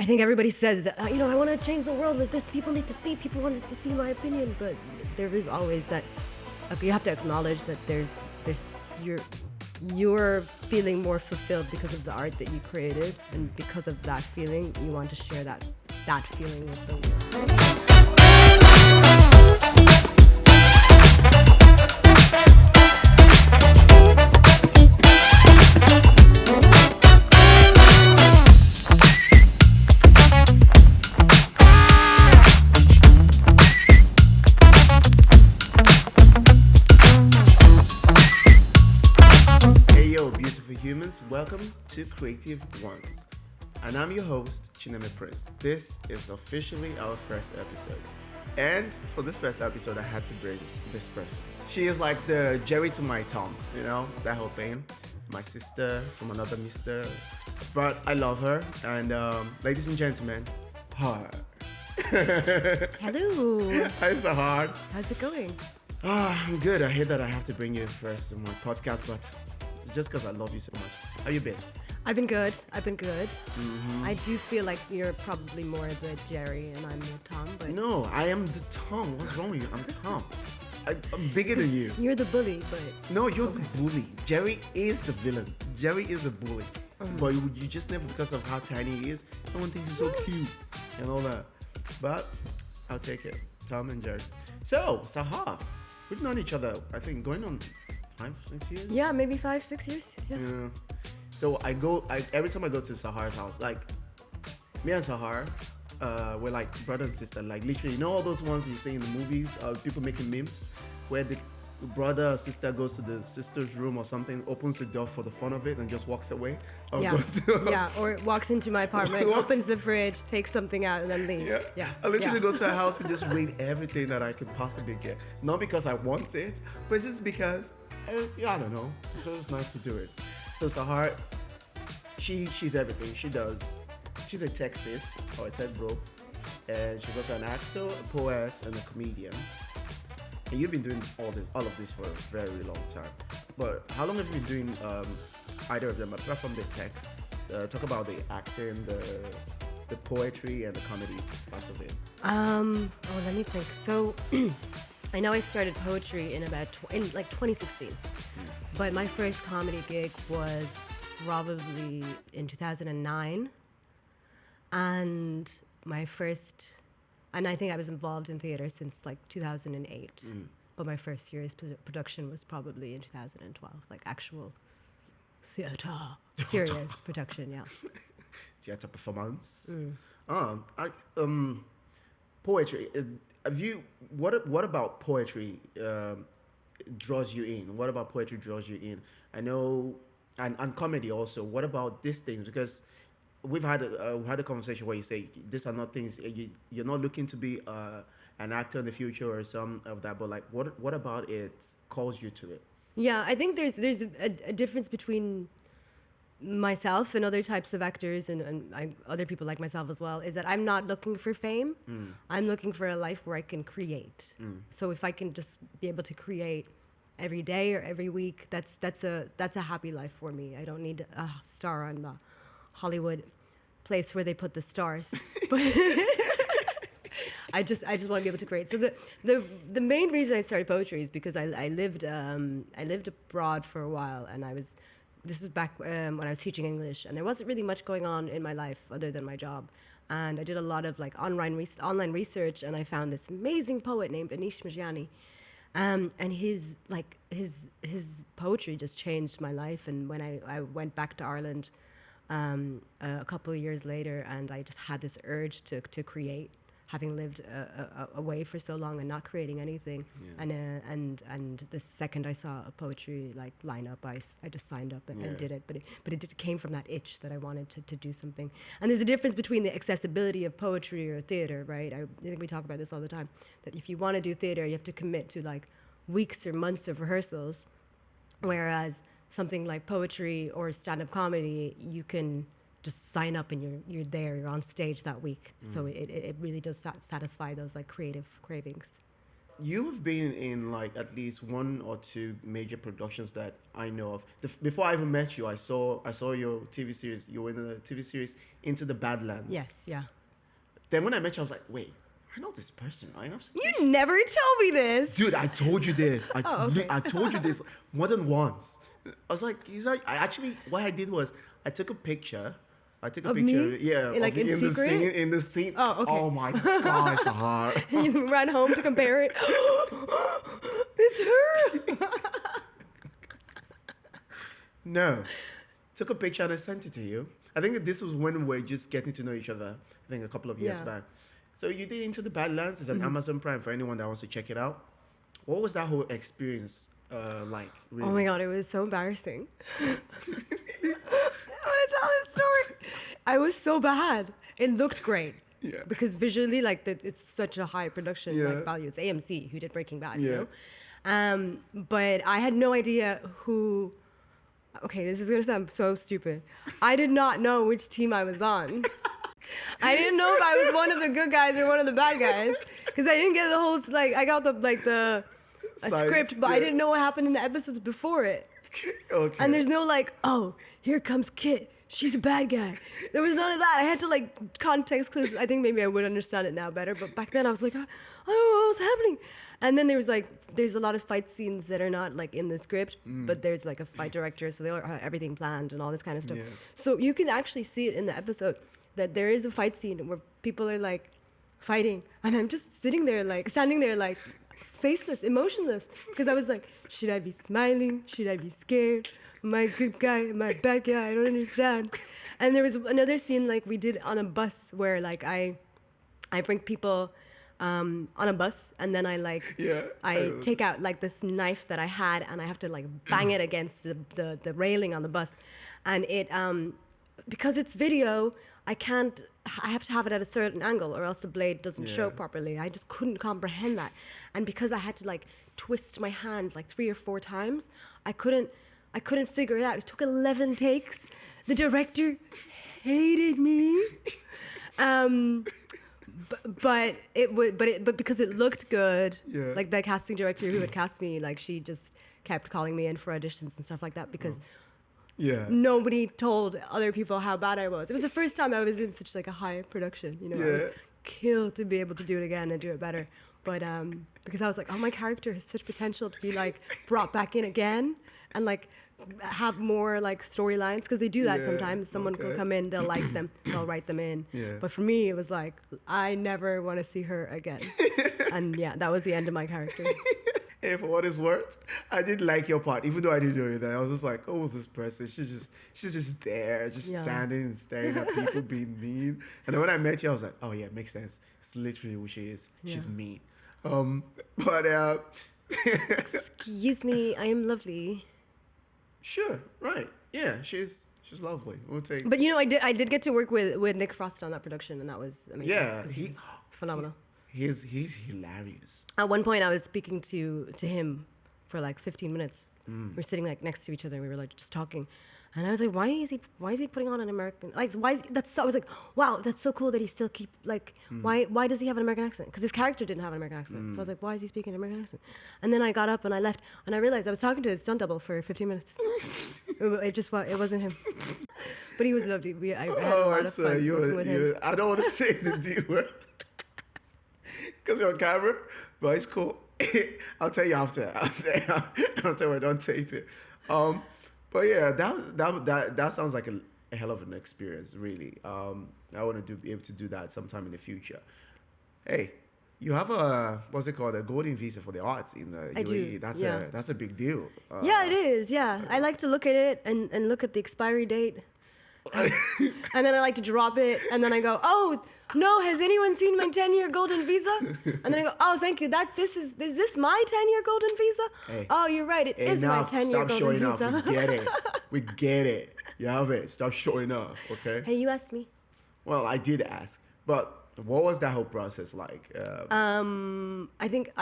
I think everybody says that, I want to change the world with this. People want to see my opinion. But there is always that, you have to acknowledge that you're feeling more fulfilled because of the art that you created. And because of that feeling, you want to share that feeling with the world. Humans, welcome to Creativ Ones, and I'm your host, Chineme Prince. This is officially our first episode, and for this first episode, I had to bring this person. She is like the Jerry to my Tom, that whole thing. My sister from another mister, but I love her, and ladies and gentlemen, Sahar. Hello. Hi, Sahar. How's it going? I'm good. I hate that I have to bring you first in my podcast, but just because I love you so much. How you been? I've been good. Mm-hmm. I do feel like you're probably more the Jerry and I'm the Tom. But no, I am the Tom. What's wrong with you? I'm Tom. I'm bigger than you. You're the bully, but... No, you're the bully. Jerry is the villain. Jerry is the bully. But you just never, because of how tiny he is, no one thinks he's so cute and all that. But I'll take it. Tom and Jerry. So, Sahar, we've known each other, I think, going on 5-6 years? Yeah, maybe 5-6 years. Yeah. So every time I go to Sahar's house, like me and Sahar, we're like brother and sister. Like literally, all those ones you see in the movies, people making memes, where the brother or sister goes to the sister's room or something, opens the door for the fun of it, and just walks away. Or walks into my apartment, opens the fridge, takes something out, and then leaves. Yeah. I literally go to her house and just read everything that I could possibly get. Not because I want it, but it's just because. I don't know. It was nice to do it. So Sahar, she's everything. She's a tech sis or a tech bro, and she's also an actor, a poet, and a comedian. And you've been doing all of this for a very long time. But how long have you been doing either of them apart from the tech? Talk about the acting, the poetry, and the comedy parts of it. Let me think. So. I know I started poetry in 2016, but my first comedy gig was probably in 2009, and I think I was involved in theater since like 2008, but my first serious production was probably in 2012, like actual theater, serious production, yeah. Theater performance. Poetry. What about poetry draws you in? What about poetry draws you in? I know, and comedy also. What about these things? Because we've had a conversation where you say these are not things you're not looking to be an actor in the future or some of that. But like, what about it calls you to it? Yeah, I think there's a difference between myself and other types of actors and other people like myself as well, is that I'm not looking for fame. I'm looking for a life where I can create. So if I can just be able to create every day or every week, that's a happy life for me. I don't need a star on the Hollywood place where they put the stars. But I just want to be able to create. So the main reason I started poetry is because I lived abroad for a while, and this was back when I was teaching English, and there wasn't really much going on in my life other than my job. And I did a lot of like online research, and I found this amazing poet named Anish Majani. And his poetry just changed my life. And when I went back to Ireland a couple of years later, and I just had this urge to create, having lived away for so long and not creating anything. Yeah. And the second I saw a poetry like lineup, I just signed up and did it. But it came from that itch that I wanted to do something. And there's a difference between the accessibility of poetry or theater, right? I think we talk about this all the time, that if you want to do theater, you have to commit to like weeks or months of rehearsals, whereas something like poetry or stand-up comedy, you can just sign up and you're there, you're on stage that week. So it really does satisfy those like creative cravings. you've been in like at least one or two major productions that I know of. Before I even met you, I saw your TV series. You were in the TV series Into the Badlands. Yes, yeah. Then when I met you, I was like, wait, I know this person, right? You never tell me this. Dude, I told you this. Okay. I told you this more than once. I was like, what I did was I took a picture. I took a Of picture, me? yeah, Like of in the secret? scene. In the scene. Oh, okay. Oh my gosh, Sahar. You ran home to compare it. It's her. No, took a picture and I sent it to you. I think this was when we were just getting to know each other. I think a couple of years Yeah. back. So you did Into the Badlands. It's on Amazon Prime for anyone that wants to check it out. What was that whole experience like? Really? Oh my god, it was so embarrassing. I want to tell this story. I was so bad. It looked great. Yeah. Because visually, like, it's such a high production Yeah. like value. It's AMC who did Breaking Bad, Yeah. you know? But I had no idea who... Okay, this is going to sound so stupid. I did not know which team I was on. I didn't know if I was one of the good guys or one of the bad guys. Because I didn't get the whole... Like, I got a Sides, script, but I didn't know what happened in the episodes before it. Okay. And there's no like, oh, here comes Kit. She's a bad guy. There was none of that. I had to like context clues. I think maybe I would understand it now better. But back then I was like, I don't know what's happening. And then there's a lot of fight scenes that are not like in the script, but there's like a fight director. So they all have everything planned and all this kind of stuff. Yeah. So you can actually see it in the episode that there is a fight scene where people are like fighting. And I'm just standing there like faceless, emotionless. Because I was like, should I be smiling? Should I be scared? Am I a good guy? Am I a bad guy? I don't understand. And there was another scene like we did on a bus where like I bring people on a bus and then I take out like this knife that I had and I have to like bang it against the railing on the bus. And it, because it's video, I have to have it at a certain angle or else the blade doesn't show properly. I just couldn't comprehend that. And because I had to like twist my hand like 3 or 4 times, I couldn't figure it out. It took 11 takes. The director hated me. But because it looked good, like the casting director who had cast me, like she just kept calling me in for auditions and stuff like that because nobody told other people how bad I was. It was the first time I was in such like a high production, you know. I would kill to be able to do it again and do it better. But because I was like, oh, my character has such potential to be like brought back in again and like have more like storylines because they do that sometimes. Someone will come in, they'll like them, they'll write them in. But for me, it was like, I never want to see her again. And yeah, that was the end of my character. Hey, for what it's worth, I did like your part, even though I didn't know that. I was just like, oh, who's this person? She's just there, just standing and staring at people being mean. And then when I met you, I was like, oh yeah, it makes sense. It's literally who she is. She's mean. Excuse me, I am lovely. Sure, right. Yeah, she's lovely. We'll take. But you know, I did get to work with Nick Frost on that production, and that was amazing. Yeah, 'cause he's phenomenal. He's hilarious. At one point, I was speaking to him for like 15 minutes. We're sitting like next to each other, and we were like just talking. And I was like, why is he putting on an American, like, I was like, wow, that's so cool that he still keep, like, why does he have an American accent? Because his character didn't have an American accent. So I was like, why is he speaking an American accent? And then I got up and I left, and I realized I was talking to his stunt double for 15 minutes. It wasn't him. But he was lovely. I had a lot of fun with him. I don't want to say the D word because you're on camera, but it's cool. I'll tell you after. I'll tell you when I don't tape it. But yeah, that sounds like a hell of an experience, really. I want to be able to do that sometime in the future. Hey, you have a golden visa for the arts in the UAE. Do. That's a big deal. Yeah, it is. Yeah, I like to look at it and look at the expiry date. And then I like to drop it, and then I go, oh no, has anyone seen my 10-year golden visa? And then I go, oh, thank you. Is this my 10-year golden visa? Hey, oh, you're right. It is my 10-year golden visa. Stop showing off. We get it. We get it. You have it. Stop showing off. Okay. Hey, you asked me. Well, I did ask, but what was that whole process like? I think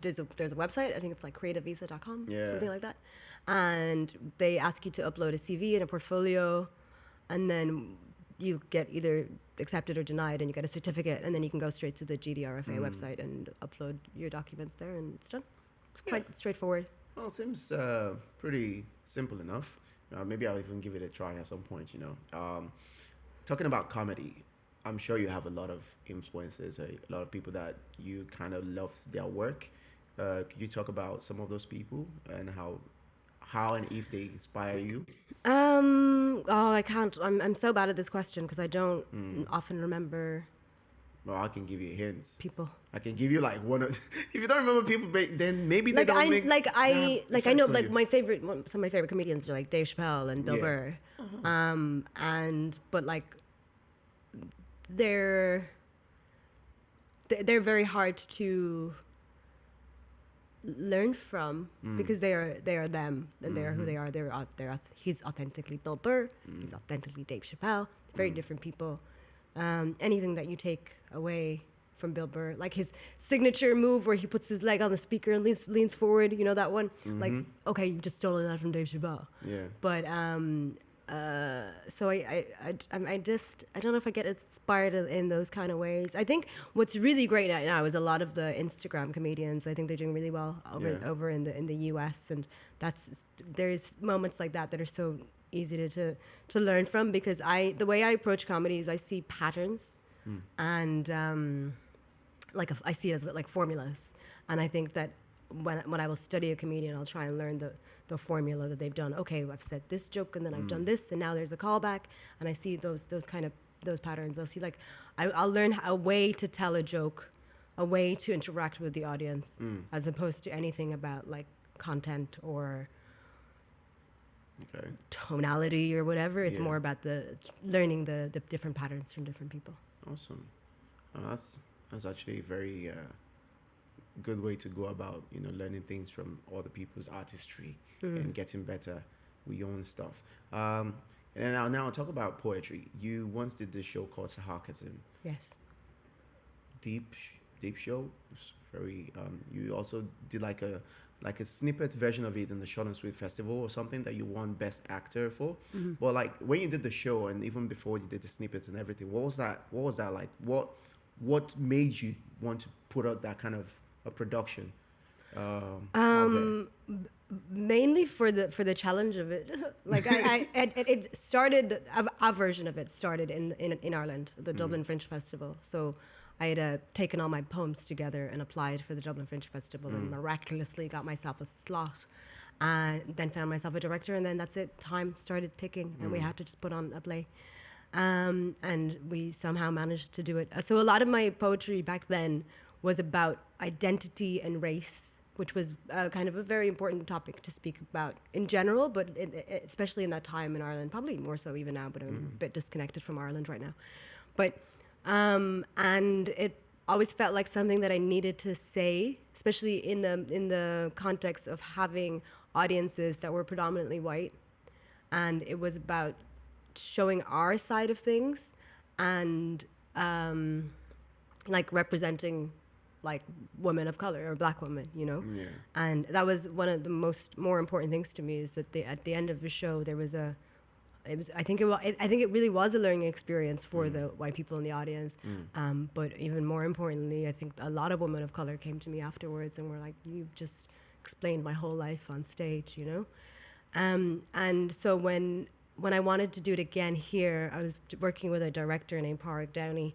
there's a website. I think it's like creativvisa.com, something like that. And they ask you to upload a CV and a portfolio. And then you get either accepted or denied, and you get a certificate, and then you can go straight to the GDRFA website and upload your documents there, and it's done. It's quite straightforward. Well, it seems pretty simple enough. Maybe I'll even give it a try at some point, you know. Talking about comedy, I'm sure you have a lot of influences, a lot of people that you kind of love their work. Could you talk about some of those people and how and if they inspire you? Oh, I can't. I'm so bad at this question because I don't often remember Well, I can give you hints. people. I can give you like one of. If you don't remember people, then maybe they Like don't I make. like I that like I effect know on like you. my favorite some of my favorite comedians are like Dave Chappelle and Bill Yeah. Burr, but like they're very hard to learn from because they are them and they are who they are. He's authentically Bill Burr. He's authentically Dave Chappelle. Very different people. Anything that you take away from Bill Burr, like his signature move where he puts his leg on the speaker and leans forward, you know that one? Like, okay, you just stolen that from Dave Chappelle. Yeah. But so I don't know if I get inspired in those kind of ways. I think what's really great right now is a lot of the Instagram comedians. I think they're doing really well over in the US, and there's moments like that are so easy to learn from, because the way I approach comedy is I see patterns and I see it as like formulas, and I think that when I will study a comedian, I'll try and learn the formula that they've done. Okay, I've said this joke, and then I've done this, and now there's a callback, and I see those patterns. I'll see like I'll learn a way to tell a joke, a way to interact with the audience, as opposed to anything about like content or tonality or whatever. It's more about learning the different patterns from different people. Awesome. That's actually a very good way to go about, you know, learning things from other people's artistry and getting better with your own stuff. And then now I'll talk about poetry. You once did this show called Sahar. Yes. Deep show. It was very. You also did like a snippet version of it in the Short and Sweet Festival or something that you won Best Actor for. But like when you did the show and even before you did the snippets and everything, what was that like? What made you want to put out that kind of a production? Out there? Mainly for the challenge of it. Like it started, a version of it started in Ireland, the Dublin Fringe Festival. So I had taken all my poems together and applied for the Dublin Fringe Festival and miraculously got myself a slot, and then found myself a director, and then that's it. Time started ticking, and we had to just put on a play. And we somehow managed to do it. So a lot of my poetry back then was about identity and race, which was kind of a very important topic to speak about in general, but especially in that time in Ireland, probably more so even now, but I'm a bit disconnected from Ireland right now. But and it always felt like something that I needed to say, especially in the context of having audiences that were predominantly white, and it was about showing our side of things and like representing like women of color or black women, you know. Yeah. And that was one of the more important things to me, is that at the end of the show there was I think it really was a learning experience for the white people in the audience. But even more importantly, I think a lot of women of color came to me afterwards and were like, "You've just explained my whole life on stage," you know. And so when I wanted to do it again here, I was working with a director named Pádraig Downey,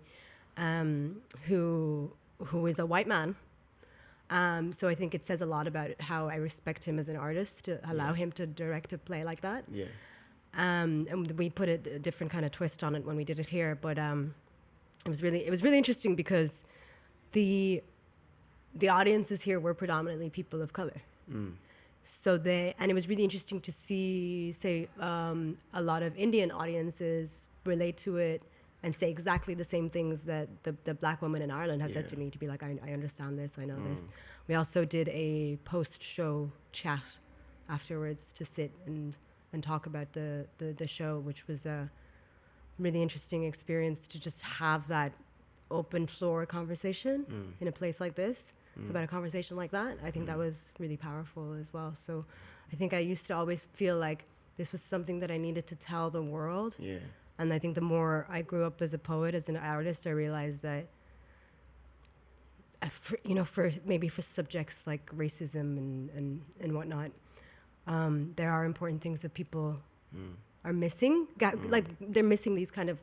who is a white man. So I think it says a lot about how I respect him as an artist to allow him to direct a play like that. Yeah. And we put a different kind of twist on it when we did it here, but it was really interesting because the audiences here were predominantly people of color. So and it was really interesting to see, say, a lot of Indian audiences relate to it and say exactly the same things that the black women in Ireland have said to me, to be like, I understand this, I know this. We also did a post-show chat afterwards to sit and talk about the show, which was a really interesting experience to just have that open floor conversation in a place like this. About a conversation like that. I think that was really powerful as well. So I think I used to always feel like this was something that I needed to tell the world. Yeah. And I think the more I grew up as a poet, as an artist, I realized that, for maybe for subjects like racism and whatnot, there are important things that people are missing. Like they're missing these kind of,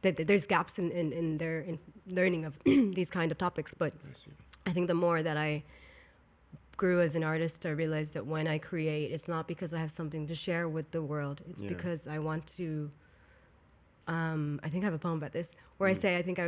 there's gaps in their learning of these kind of topics. But I think the more that I grew as an artist, I realized that when I create, it's not because I have something to share with the world. It's because I want to. I think I have a poem about this where I say I think I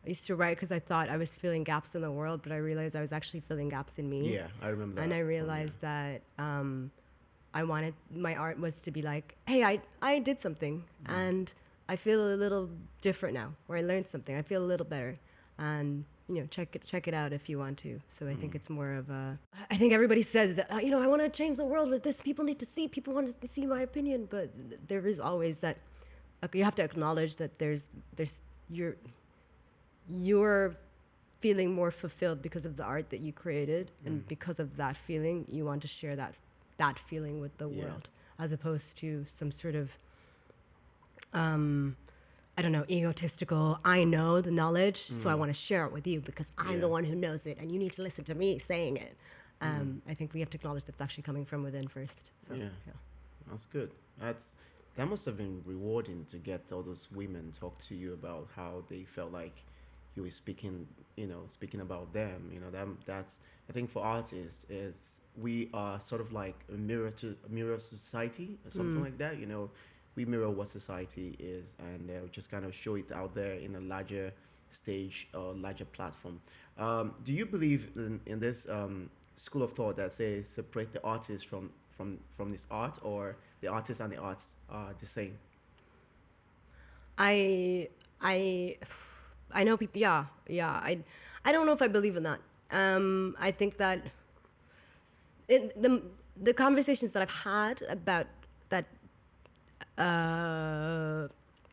used to write because I thought I was filling gaps in the world, but I realized I was actually filling gaps in me. Yeah, I remember that. And I realized that I wanted my art was to be like, hey, I did something and I feel a little different now, or I learned something. I feel a little better, and check it out if you want to. So I think it's more of a. I think everybody says that I want to change the world with this. People want to see my opinion, but there is always that. You have to acknowledge that you're feeling more fulfilled because of the art that you created, and because of that feeling, you want to share that feeling with the world, as opposed to some sort of I don't know, egotistical, I know the knowledge, so I want to share it with you because I'm the one who knows it and you need to listen to me saying it. I think we have to acknowledge that it's actually coming from within first. So, That's good. That must have been rewarding to get all those women talk to you about how they felt like you were speaking about them. That's, I think for artists, is we are sort of like a mirror of society or something like that. We mirror what society is, and we just kind of show it out there in a larger stage or larger platform. Do you believe in this school of thought that says separate the artist from this art, or the artist and the arts are the same? I know people. Yeah. I don't know if I believe in that. I think that the conversations that I've had about that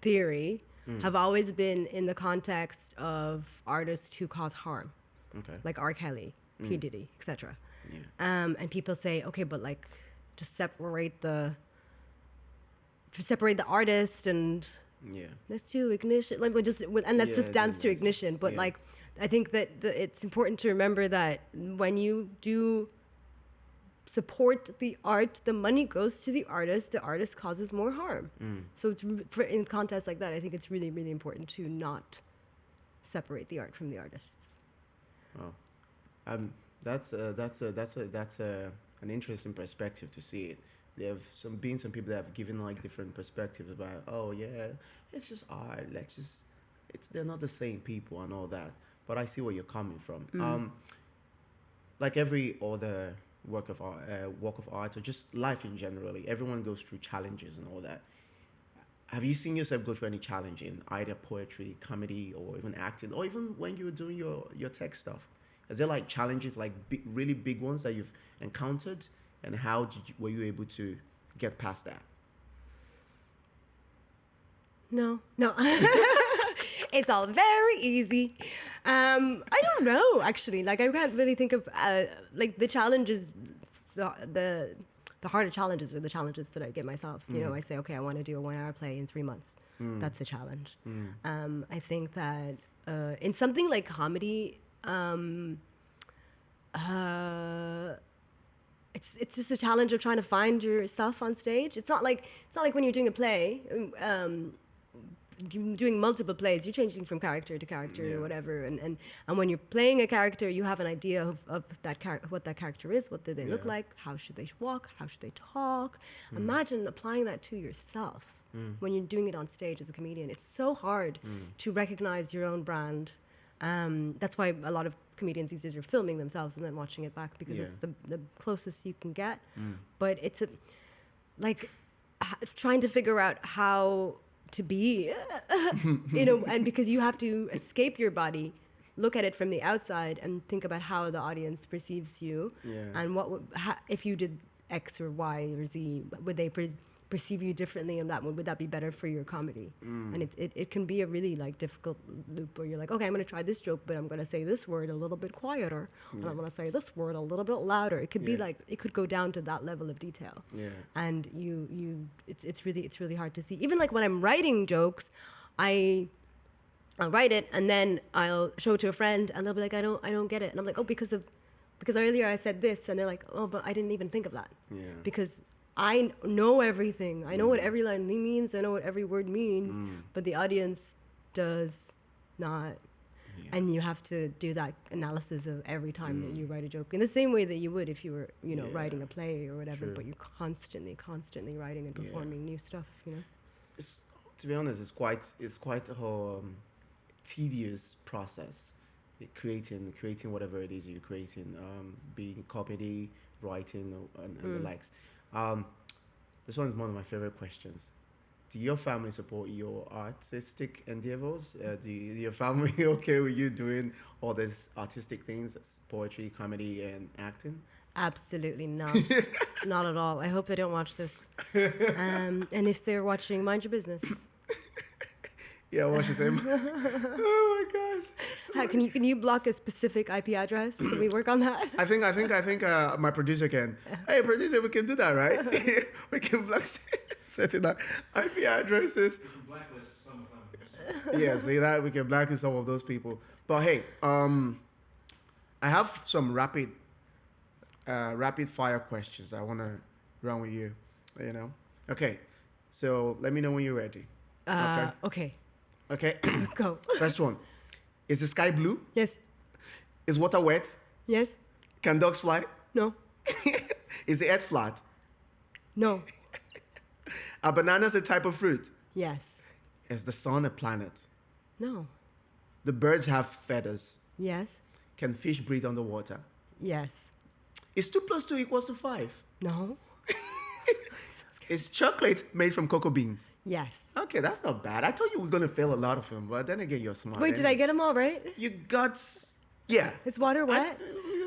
theory have always been in the context of artists who cause harm, like R. Kelly, P. Diddy, etc. And people say, okay, but like, just separate the artist and let's do ignition, like let's just dance to ignition. But like, I think that it's important to remember that when you do support the art, the money goes to the artist causes more harm. So it's in contests like that, I think it's really, really important to not separate the art from the artists. Wow. That's an interesting perspective to see it. There have some people that have given like different perspectives about, it's just art. They're not the same people and all that. But I see where you're coming from. Like every other work of art, or just life in generally, everyone goes through challenges and all that. Have you seen yourself go through any challenge in either poetry, comedy, or even acting, or even when you were doing your tech stuff? Is there like challenges, like really big ones that you've encountered, and how were you able to get past that? No. It's all very easy. I don't know, actually. Like, I can't really think of like the challenges, the harder challenges are the challenges that I give myself. I say, okay, I want to do a 1-hour play in 3 months. That's a challenge. I think that in something like comedy, it's just a challenge of trying to find yourself on stage. It's not like when you're doing a play, doing multiple plays, you're changing from character to character or whatever, and when you're playing a character, you have an idea of that what that character is, what do they look like, how should they walk, how should they talk. Imagine applying that to yourself when you're doing it on stage as a comedian. It's so hard to recognize your own brand. That's why a lot of comedians these days are filming themselves and then watching it back, because it's the closest you can get. But it's trying to figure out how to be, and because you have to escape your body, look at it from the outside and think about how the audience perceives you, and if you did X or Y or Z, would they perceive you differently, and would that be better for your comedy? And it can be a really like difficult loop where you're like, okay, I'm going to try this joke, but I'm going to say this word a little bit quieter, and I'm going to say this word a little bit louder. It could be like, it could go down to that level of detail. And it's really hard to see. Even like when I'm writing jokes, I'll write it and then I'll show it to a friend and they'll be like, I don't get it. And I'm like, oh, because earlier I said this, and they're like, oh, but I didn't even think of that. Because I know everything. I know what every line means. I know what every word means, but the audience does not. And you have to do that analysis of every time that you write a joke in the same way that you would if you were, writing a play or whatever, but you're constantly writing and performing new stuff, To be honest, it's quite a tedious process. Creating whatever it is you're creating, being comedy, writing, and the likes. This one is one of my favorite questions. Do your family support your artistic endeavors? Do your family okay with you doing all these artistic things, as poetry, comedy, and acting? Absolutely not. Not at all. I hope they don't watch this. And if they're watching, mind your business. Yeah, watch the same. Oh my gosh. Can you block a specific IP address? Can we work on that? I think my producer can. Hey, producer, we can do that, right? We can block certain IP addresses. We can blacklist some of them. Yeah, see that we can blacklist some of those people. But hey, I have some rapid fire questions that I want to run with you. Okay. So let me know when you're ready. Okay. Okay. Go. First one. Is the sky blue? Yes. Is water wet? Yes. Can dogs fly? No. Is the earth flat? No. Are bananas a type of fruit? Yes. Is the sun a planet? No. The birds have feathers. Yes. Can fish breathe underwater? Yes. Is 2 + 2 = 5? No. Is chocolate made from cocoa beans? Yes. Okay, that's not bad. I thought you were going to fail a lot of them, but then again, you're smart. Wait, did I get them all right? You got... Yeah. Is water wet?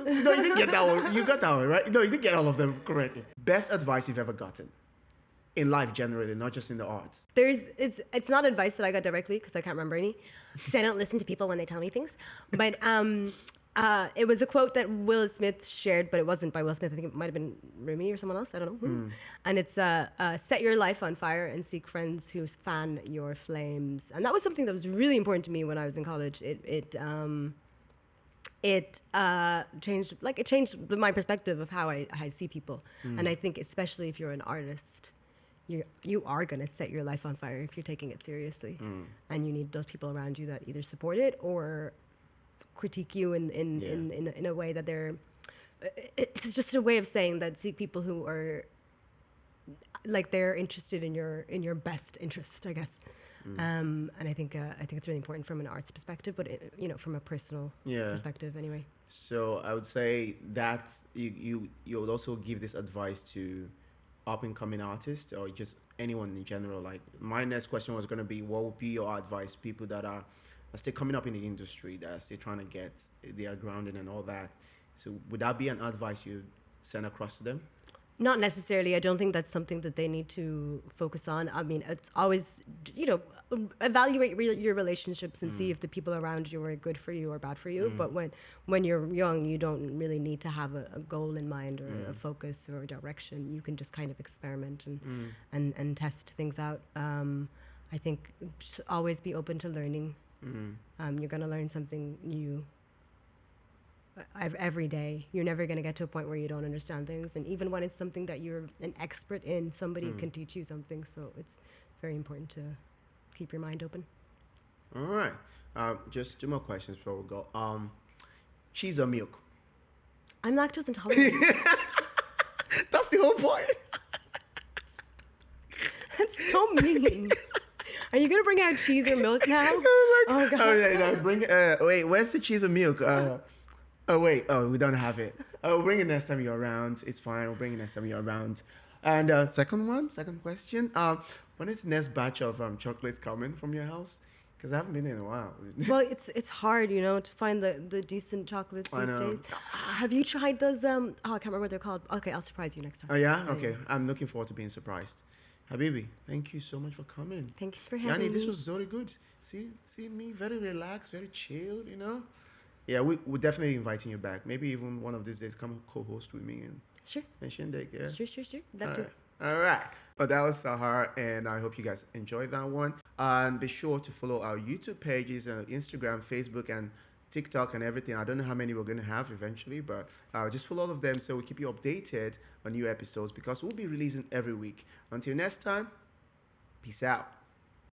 No, you didn't get that one. You got that one, right? No, you didn't get all of them correctly. Best advice you've ever gotten? In life generally, not just in the arts. It's not advice that I got directly because I can't remember any. Because I don't listen to people when they tell me things. But it was a quote that Will Smith shared, but it wasn't by Will Smith. I think it might have been Rumi or someone else. I don't know. And it's set your life on fire and seek friends who fan your flames. And that was something that was really important to me when I was in college. It changed my perspective of how I see people. And I think especially if you're an artist, you are going to set your life on fire if you're taking it seriously. And you need those people around you that either support it or critique you in a way that it's just a way of saying that seek people who are like they're interested in your best interest, I guess. And I think it's really important from an arts perspective, but from a personal perspective anyway. So I would say that you would also give this advice to up and coming artists or just anyone in general. Like my next question was going to be, what would be your advice to people that are still coming up in the industry, that are still trying to get their grounding and all that? So would that be an advice you send across to them? Not necessarily. I don't think that's something that they need to focus on. I mean, it's always, evaluate your relationships and see if the people around you are good for you or bad for you. But when you're young, you don't really need to have a goal in mind or a focus or a direction. You can just kind of experiment and test things out. I think just always be open to learning. You're going to learn something new every day. You're never going to get to a point where you don't understand things, and even when it's something that you're an expert in, somebody can teach you something. So it's very important to keep your mind open. All right, just 2 more questions before we go. Cheese or milk? I'm lactose intolerant. That's the whole point. That's so mean. Are you gonna bring out cheese or milk now? Oh god. Oh yeah, no, bring. Wait, where's the cheese or milk? Oh wait, we don't have it. We'll bring it next time you're around. It's fine. We'll bring it next time you're around. And second question. When is the next batch of chocolates coming from your house? Because I haven't been there in a while. Well, it's hard, to find the decent chocolates these days. Have you tried those? I can't remember what they're called. Okay, I'll surprise you next time. Oh yeah, okay. I'm looking forward to being surprised. Habibi, thank you so much for coming. Thanks for having Yani, this me. was very good. See me, very relaxed, very chilled, you know? Yeah, we're definitely inviting you back. Maybe even one of these days, come co-host with me Sure. and Shindig, yeah? Sure. Love All to. right. All right. Well, that was Sahar, and I hope you guys enjoyed that one. And be sure to follow our YouTube pages, Instagram, Facebook, and TikTok, and everything. I don't know how many we're going to have eventually, but just follow all of them so we keep you updated on new episodes because we'll be releasing every week. Until next time, peace out.